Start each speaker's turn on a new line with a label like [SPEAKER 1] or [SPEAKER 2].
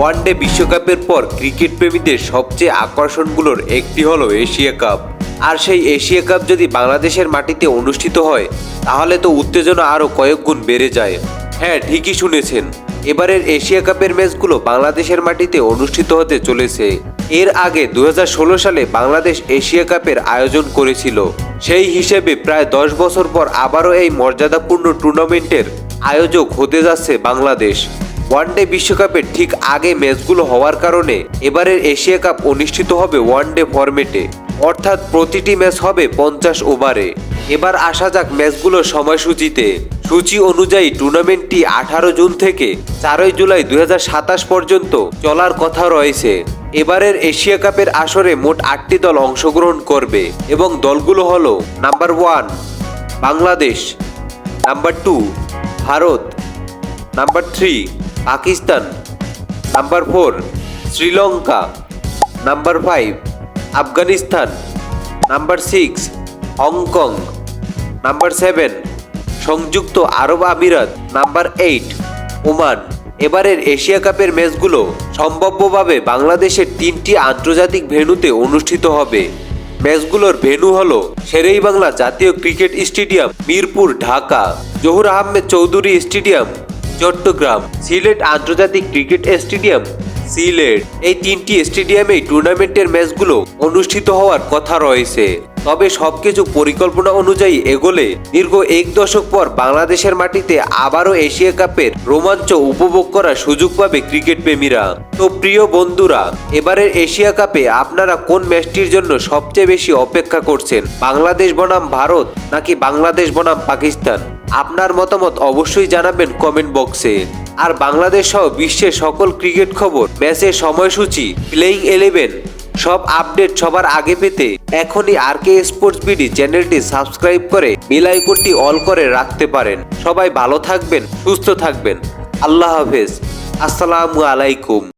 [SPEAKER 1] One day বিশ্বকাপের পর cricket প্রেমীদের সবচেয়ে আকর্ষণগুলোর একটি হলো এশিয়া কাপ। আর সেই এশিয়া কাপ যদি বাংলাদেশের মাটিতে অনুষ্ঠিত হয় তাহলে তো উত্তেজনা আরও কয়েক গুণ বেড়ে যায়। হ্যাঁ, ঠিকই শুনেছেন, এবারের এশিয়া কাপের ম্যাচগুলো বাংলাদেশের মাটিতে অনুষ্ঠিত হতে চলেছে। এর আগে 2016 সালে বাংলাদেশ এশিয়া কাপের আয়োজন করেছিল। সেই হিসেবে প্রায় 10 বছর পর আবারও এই মর্যাদাপূর্ণ টুর্নামেন্টের আয়োজক হতে যাচ্ছে বাংলাদেশ। ওয়ানডে বিশ্বকাপের ঠিক আগে ম্যাচগুলো হওয়ার কারণে এবারের এশিয়া কাপ অনুষ্ঠিত হবে ওয়ানডে ফরম্যাটে, অর্থাৎ প্রতিটি ম্যাচ হবে 50 ওভারে। এবার আসা যাক ম্যাচগুলোর সময়সূচিতে। সূচি অনুযায়ী টুর্নামেন্টটি 18 জুন থেকে 4 জুলাই 2027 পর্যন্ত চলার কথা রয়েছে। এবারের এশিয়া কাপের আসরে মোট 8টি দল অংশগ্রহণ করবে এবং দলগুলো হলো: number 1 Bangladesh, number 2 Bharat, number 3 Pakistan, number 4 Sri Lanka, number 5 Afghanistan, number 6 Hong Kong, number 7 সংযুক্ত আরব আমিরাত, নাম্বার 8 ওমান। এবারের এশিয়া কাপের ম্যাচগুলো সম্ভাব্যভাবে বাংলাদেশের 3টি আন্তর্জাতিক ভেন্যুতে অনুষ্ঠিত হবে। ম্যাচগুলোর ভেন্যু হলো শেরেবাংলা জাতীয় cricket stadium, Mirpur, Dhaka; Zahur Ahmed Chowdhury stadium, Chattogram; Sylhet আন্তর্জাতিক ক্রিকেট স্টেডিয়াম, সিলেট। এই 3টি স্টেডিয়ামেই টুর্নামেন্টের ম্যাচগুলো অনুষ্ঠিত হওয়ার কথা রয়েছে। তবে সবকিছু পরিকল্পনা অনুযায়ী এগোলে দীর্ঘ 1 দশক পর বাংলাদেশের মাটিতে আবারও এশিয়া কাপের রোমাঞ্চ উপভোগ করার সুযোগ পাবে ক্রিকেট প্রেমীরা। তো প্রিয় বন্ধুরা, এবারের এশিয়া কাপে আপনারা কোন ম্যাচটির জন্য সবচেয়ে বেশি অপেক্ষা করছেন? বাংলাদেশ বনাম ভারত নাকি বাংলাদেশ বনাম পাকিস্তান? আপনার মতামত অবশ্যই জানাবেন কমেন্ট বক্সে। আর বাংলাদেশ সহ বিশ্বের সকল ক্রিকেট খবর, ম্যাচের সময়সূচি, প্লেইং 11 সব আপডেট সবার আগে পেতে এখনই আরকে স্পোর্টস বিডি চ্যানেলটি সাবস্ক্রাইব করে বেল আইকনটি অল করে রাখতে পারেন। সবাই ভালো থাকবেন, সুস্থ থাকবেন। আল্লাহ হাফেজ, আসসালামু আলাইকুম।